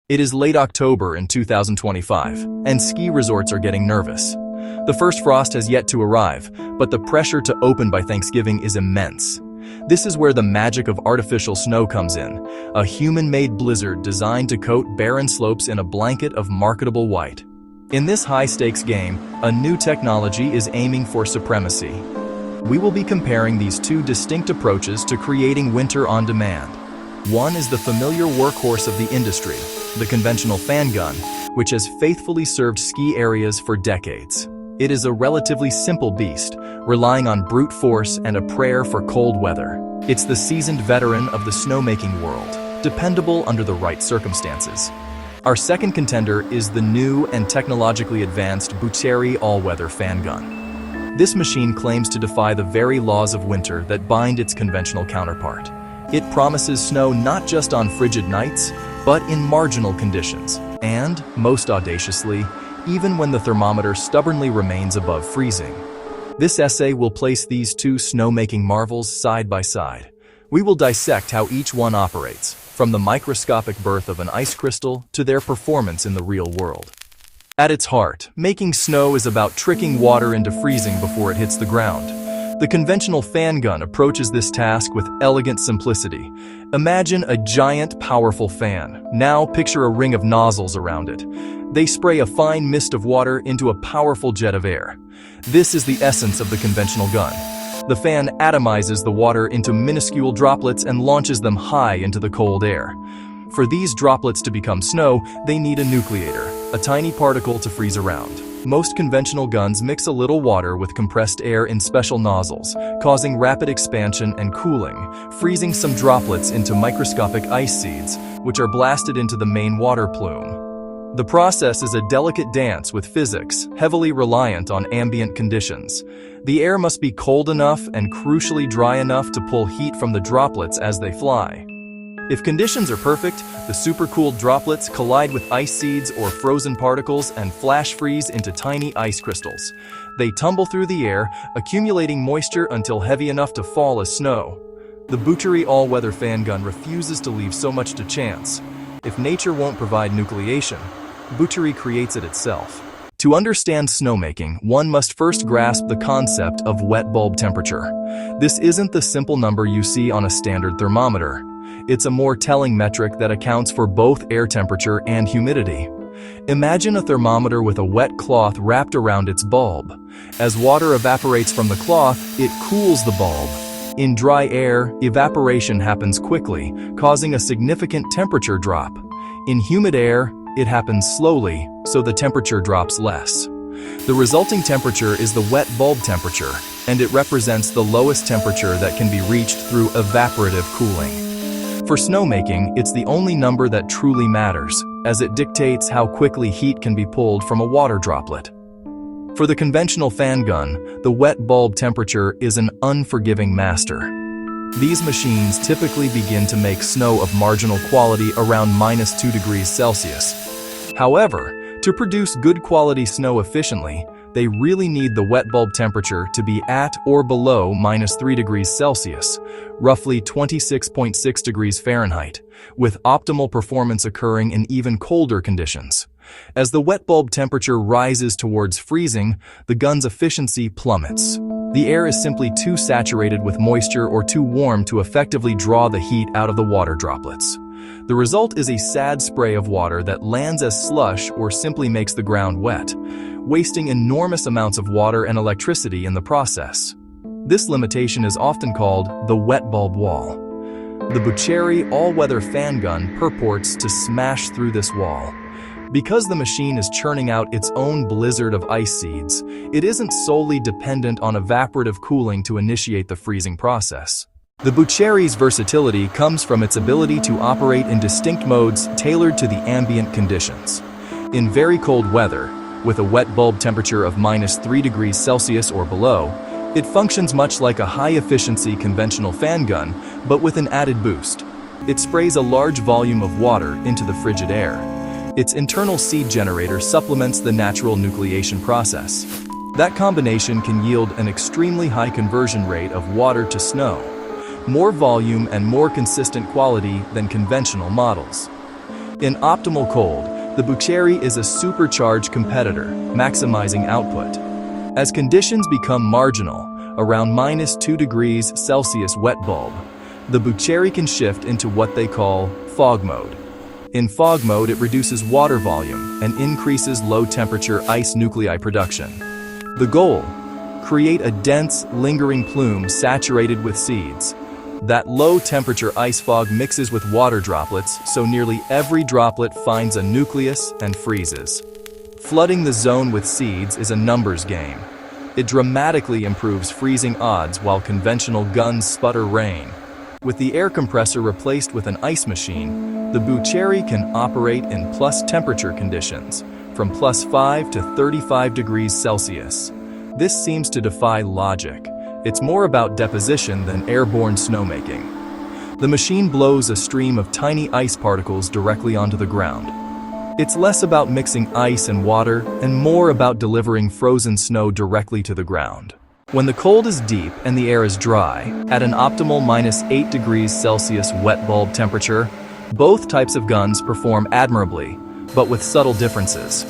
It is late October in 2025, and ski resorts are getting nervous. The first frost has yet to arrive, but the pressure to open by Thanksgiving is immense. This is where the magic of artificial snow comes in, a human-made blizzard designed to coat barren slopes in a blanket of marketable white. In this high-stakes game, a new technology is aiming for supremacy. We will be comparing these two distinct approaches to creating winter on demand. One is the familiar workhorse of the industry, the conventional fan gun, which has faithfully served ski areas for decades. It is a relatively simple beast, relying on brute force and a prayer for cold weather. It's the seasoned veteran of the snowmaking world, dependable under the right circumstances. Our second contender is the new and technologically advanced Bucceri All-Weather Fan Gun. This machine claims to defy the very laws of winter that bind its conventional counterpart. It promises snow not just on frigid nights, but in marginal conditions, and, most audaciously, even when the thermometer stubbornly remains above freezing. This essay will place these two snowmaking marvels side by side. We will dissect how each one operates, from the microscopic birth of an ice crystal to their performance in the real world. At its heart, making snow is about tricking water into freezing before it hits the ground. The conventional fan gun approaches this task with elegant simplicity. Imagine a giant, powerful fan. Now picture a ring of nozzles around it. They spray a fine mist of water into a powerful jet of air. This is the essence of the conventional gun. The fan atomizes the water into minuscule droplets and launches them high into the cold air. For these droplets to become snow, they need a nucleator, a tiny particle to freeze around. Most conventional guns mix a little water with compressed air in special nozzles, causing rapid expansion and cooling, freezing some droplets into microscopic ice seeds, which are blasted into the main water plume. The process is a delicate dance with physics, heavily reliant on ambient conditions. The air must be cold enough and crucially dry enough to pull heat from the droplets as they fly. If conditions are perfect, the supercooled droplets collide with ice seeds or frozen particles and flash freeze into tiny ice crystals. They tumble through the air, accumulating moisture until heavy enough to fall as snow. The Bucceri All-Weather Fan Gun refuses to leave so much to chance. If nature won't provide nucleation, Bucheri creates it itself. To understand snowmaking, one must first grasp the concept of wet bulb temperature. This isn't the simple number you see on a standard thermometer. It's a more telling metric that accounts for both air temperature and humidity. Imagine a thermometer with a wet cloth wrapped around its bulb. As water evaporates from the cloth, it cools the bulb. In dry air, evaporation happens quickly, causing a significant temperature drop. In humid air, it happens slowly, so the temperature drops less. The resulting temperature is the wet bulb temperature, and it represents the lowest temperature that can be reached through evaporative cooling. For snowmaking, it's the only number that truly matters, as it dictates how quickly heat can be pulled from a water droplet. For the conventional fan gun, the wet bulb temperature is an unforgiving master. These machines typically begin to make snow of marginal quality around -2 degrees Celsius. However, to produce good quality snow efficiently, they really need the wet bulb temperature to be at or below -3 degrees Celsius, roughly 26.6 degrees Fahrenheit, with optimal performance occurring in even colder conditions. As the wet bulb temperature rises towards freezing, the gun's efficiency plummets. The air is simply too saturated with moisture or too warm to effectively draw the heat out of the water droplets. The result is a sad spray of water that lands as slush or simply makes the ground wet, wasting enormous amounts of water and electricity in the process. This limitation is often called the wet bulb wall. The Bucceri All-Weather Fan Gun purports to smash through this wall. Because the machine is churning out its own blizzard of ice seeds, it isn't solely dependent on evaporative cooling to initiate the freezing process. The Bucceri's versatility comes from its ability to operate in distinct modes tailored to the ambient conditions. In very cold weather, with a wet bulb temperature of -3 degrees Celsius or below, it functions much like a high-efficiency conventional fan gun, but with an added boost. It sprays a large volume of water into the frigid air. Its internal seed generator supplements the natural nucleation process. That combination can yield an extremely high conversion rate of water to snow, more volume and more consistent quality than conventional models. In optimal cold, the Bucheri is a supercharged competitor, maximizing output. As conditions become marginal, around -2 degrees Celsius wet bulb, the Bucheri can shift into what they call fog mode. In fog mode, it reduces water volume and increases low-temperature ice nuclei production. The goal? Create a dense, lingering plume saturated with seeds. That low-temperature ice fog mixes with water droplets, so nearly every droplet finds a nucleus and freezes. Flooding the zone with seeds is a numbers game. It dramatically improves freezing odds while conventional guns sputter rain. With the air compressor replaced with an ice machine, the Bucheri can operate in plus temperature conditions, from +5 to 35 degrees Celsius. This seems to defy logic. It's more about deposition than airborne snowmaking. The machine blows a stream of tiny ice particles directly onto the ground. It's less about mixing ice and water and more about delivering frozen snow directly to the ground. When the cold is deep and the air is dry, at an optimal -8 degrees Celsius wet bulb temperature, both types of guns perform admirably, but with subtle differences.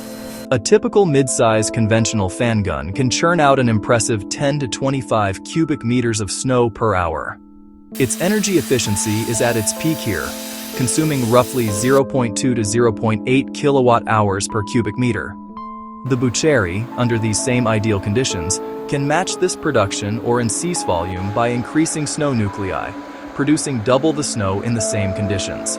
A typical mid-size conventional fan gun can churn out an impressive 10 to 25 cubic meters of snow per hour. Its energy efficiency is at its peak here, consuming roughly 0.2 to 0.8 kilowatt hours per cubic meter. The Bucheri, under these same ideal conditions, can match this production or increase volume by increasing snow nuclei, producing double the snow in the same conditions.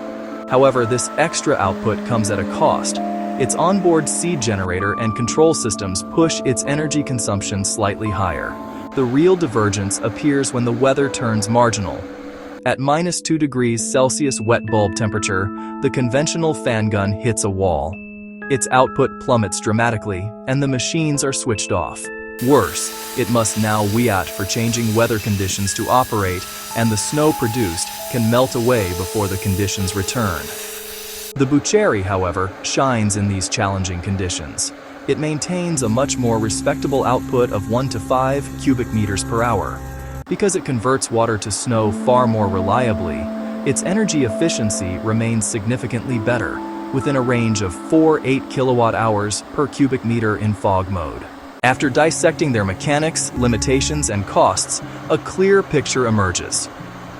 However, this extra output comes at a cost. Its onboard seed generator and control systems push its energy consumption slightly higher. The real divergence appears when the weather turns marginal. At -2 degrees Celsius wet bulb temperature, the conventional fan gun hits a wall. Its output plummets dramatically, and the machines are switched off. Worse, it must now wait for changing weather conditions to operate, and the snow produced can melt away before the conditions return. The Bucheri, however, shines in these challenging conditions. It maintains a much more respectable output of 1 to 5 cubic meters per hour. Because it converts water to snow far more reliably, its energy efficiency remains significantly better, within a range of 4–8 kilowatt hours per cubic meter in fog mode. After dissecting their mechanics, limitations, and costs, a clear picture emerges.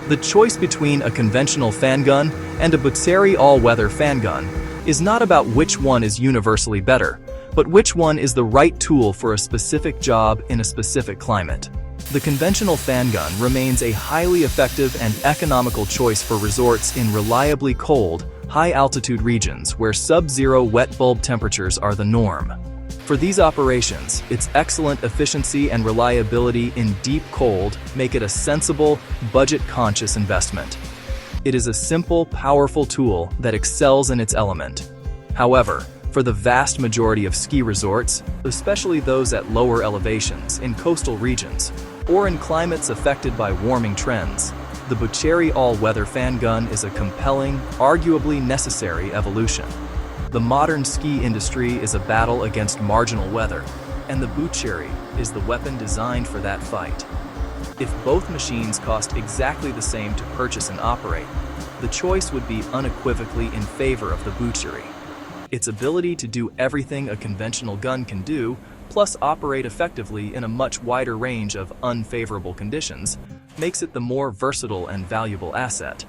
The choice between a conventional fan gun and a Bucceri All-Weather Fan Gun is not about which one is universally better, but which one is the right tool for a specific job in a specific climate. The conventional fan gun remains a highly effective and economical choice for resorts in reliably cold, high-altitude regions where sub-zero wet bulb temperatures are the norm. For these operations, its excellent efficiency and reliability in deep cold make it a sensible, budget-conscious investment. It is a simple, powerful tool that excels in its element. However, for the vast majority of ski resorts, especially those at lower elevations in coastal regions, or in climates affected by warming trends, the Bucceri All-Weather Fan Gun is a compelling, arguably necessary evolution. The modern ski industry is a battle against marginal weather, and the Bucheri is the weapon designed for that fight. If both machines cost exactly the same to purchase and operate, the choice would be unequivocally in favor of the Bucheri. Its ability to do everything a conventional gun can do, plus operate effectively in a much wider range of unfavorable conditions, makes it the more versatile and valuable asset.